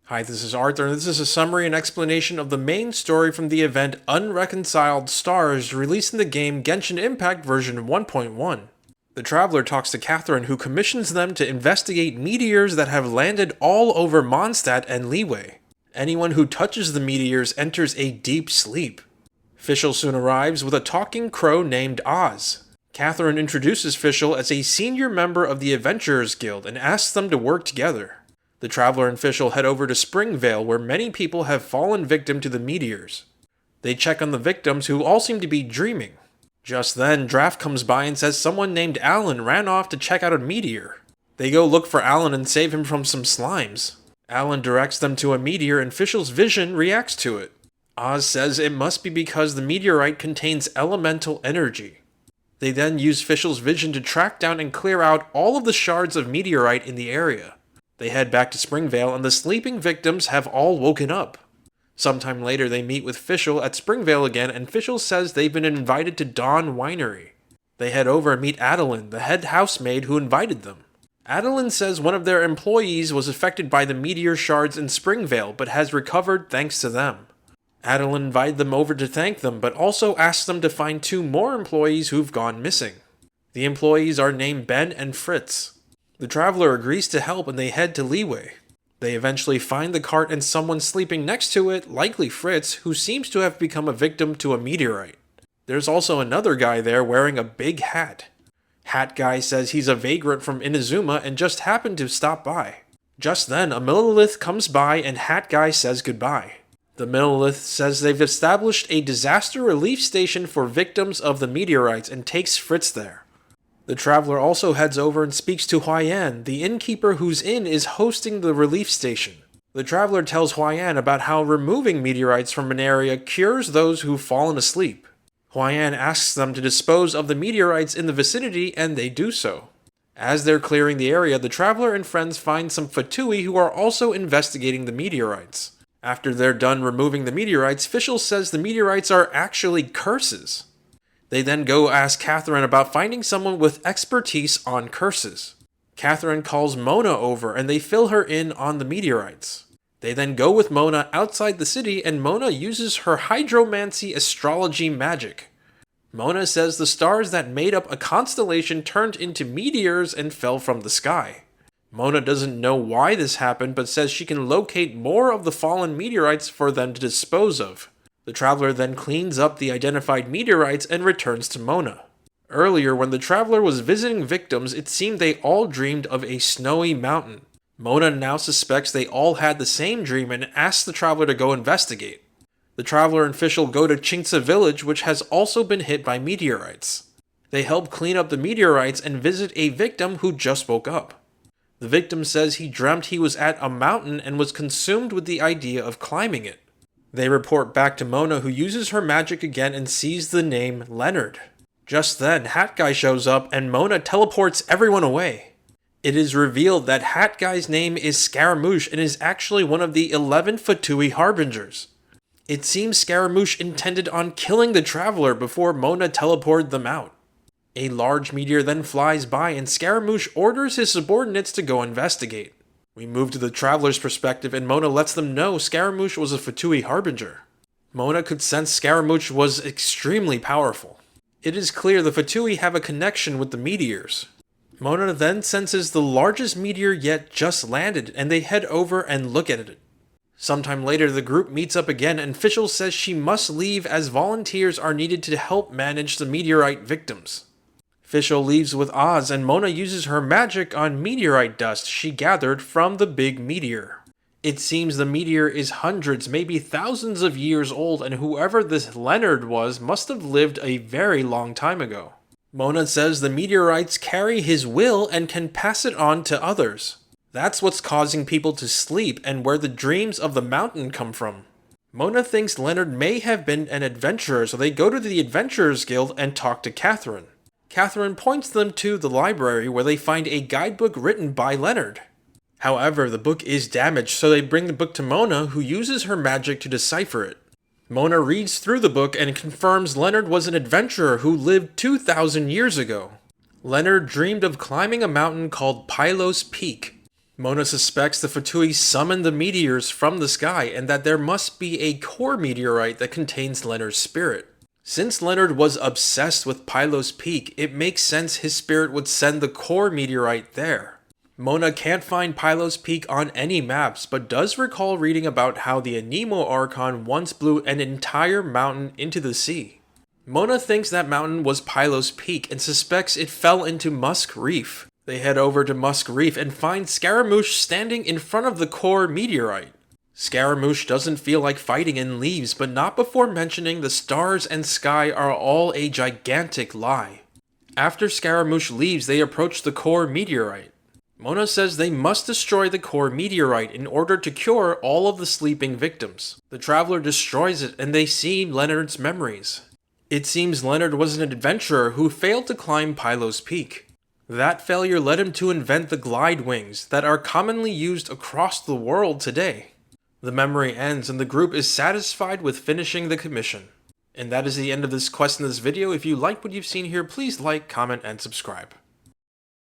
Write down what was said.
Hi, this is Arthur, and this is a summary and explanation of the main story from the event Unreconciled Stars, released in the game Genshin Impact version 1.1. The Traveler talks to Catherine, who commissions them to investigate meteors that have landed all over Mondstadt and Liyue. Anyone who touches the meteors enters a deep sleep. Fischl soon arrives with a talking crow named Oz. Catherine introduces Fischl as a senior member of the Adventurers Guild and asks them to work together. The Traveler and Fischl head over to Springvale, where many people have fallen victim to the meteors. They check on the victims, who all seem to be dreaming. Just then, Draft comes by and says someone named Alan ran off to check out a meteor. They go look for Alan and save him from some slimes. Alan directs them to a meteor and Fischl's vision reacts to it. Oz says it must be because the meteorite contains elemental energy. They then use Fischl's vision to track down and clear out all of the shards of meteorite in the area. They head back to Springvale and the sleeping victims have all woken up. Sometime later they meet with Fischl at Springvale again, and Fischl says they've been invited to Dawn Winery. They head over and meet Adeline, the head housemaid who invited them. Adeline says one of their employees was affected by the meteor shards in Springvale, but has recovered thanks to them. Adeline invited them over to thank them, but also asks them to find 2 more employees who've gone missing. The employees are named Ben and Fritz. The Traveler agrees to help and they head to Liyue. They eventually find the cart and someone sleeping next to it, likely Fritz, who seems to have become a victim to a meteorite. There's also another guy there wearing a big hat. Hat Guy says he's a vagrant from Inazuma and just happened to stop by. Just then, a Millilith comes by and Hat Guy says goodbye. The Millilith says they've established a disaster relief station for victims of the meteorites and takes Fritz there. The Traveler also heads over and speaks to Huayan, the innkeeper whose inn is hosting the relief station. The Traveler tells Huayan about how removing meteorites from an area cures those who've fallen asleep. Huayan asks them to dispose of the meteorites in the vicinity, and they do so. As they're clearing the area, the Traveler and friends find some Fatui who are also investigating the meteorites. After they're done removing the meteorites, Fischl says the meteorites are actually curses. They then go ask Catherine about finding someone with expertise on curses. Catherine calls Mona over and they fill her in on the meteorites. They then go with Mona outside the city and Mona uses her hydromancy astrology magic. Mona says the stars that made up a constellation turned into meteors and fell from the sky. Mona doesn't know why this happened but says she can locate more of the fallen meteorites for them to dispose of. The Traveler then cleans up the identified meteorites and returns to Mona. Earlier, when the Traveler was visiting victims, it seemed they all dreamed of a snowy mountain. Mona now suspects they all had the same dream and asks the Traveler to go investigate. The Traveler and Fischl go to Chingsa village, which has also been hit by meteorites. They help clean up the meteorites and visit a victim who just woke up. The victim says he dreamt he was at a mountain and was consumed with the idea of climbing it. They report back to Mona, who uses her magic again and sees the name Leonard. Just then, Hat Guy shows up and Mona teleports everyone away. It is revealed that Hat Guy's name is Scaramouche and is actually one of the 11 Fatui Harbingers. It seems Scaramouche intended on killing the Traveler before Mona teleported them out. A large meteor then flies by and Scaramouche orders his subordinates to go investigate. We move to the Traveler's perspective and Mona lets them know Scaramouche was a Fatui Harbinger. Mona could sense Scaramouche was extremely powerful. It is clear the Fatui have a connection with the meteors. Mona then senses the largest meteor yet just landed and they head over and look at it. Sometime later the group meets up again and Fischl says she must leave as volunteers are needed to help manage the meteorite victims. Fischl leaves with Oz and Mona uses her magic on meteorite dust she gathered from the big meteor. It seems the meteor is hundreds, maybe thousands of years old, and whoever this Leonard was must have lived a very long time ago. Mona says the meteorites carry his will and can pass it on to others. That's what's causing people to sleep and where the dreams of the mountain come from. Mona thinks Leonard may have been an adventurer, so they go to the Adventurers Guild and talk to Catherine. Catherine points them to the library where they find a guidebook written by Leonard. However, the book is damaged, so they bring the book to Mona, who uses her magic to decipher it. Mona reads through the book and confirms Leonard was an adventurer who lived 2,000 years ago. Leonard dreamed of climbing a mountain called Pylos Peak. Mona suspects the Fatui summoned the meteors from the sky and that there must be a core meteorite that contains Leonard's spirit. Since Leonard was obsessed with Pylos Peak, it makes sense his spirit would send the core meteorite there. Mona can't find Pylos Peak on any maps, but does recall reading about how the Anemo Archon once blew an entire mountain into the sea. Mona thinks that mountain was Pylos Peak and suspects it fell into Musk Reef. They head over to Musk Reef and find Scaramouche standing in front of the core meteorite. Scaramouche doesn't feel like fighting and leaves, but not before mentioning the stars and sky are all a gigantic lie. After Scaramouche leaves, they approach the core meteorite. Mona says they must destroy the core meteorite in order to cure all of the sleeping victims. The traveler destroys it and they see Leonard's memories. It seems Leonard was an adventurer who failed to climb Pylos Peak. That failure led him to invent the glide wings that are commonly used across the world today. The memory ends and the group is satisfied with finishing the commission. And that is the end of this quest in this video. If you like what you've seen here, please like, comment, and subscribe.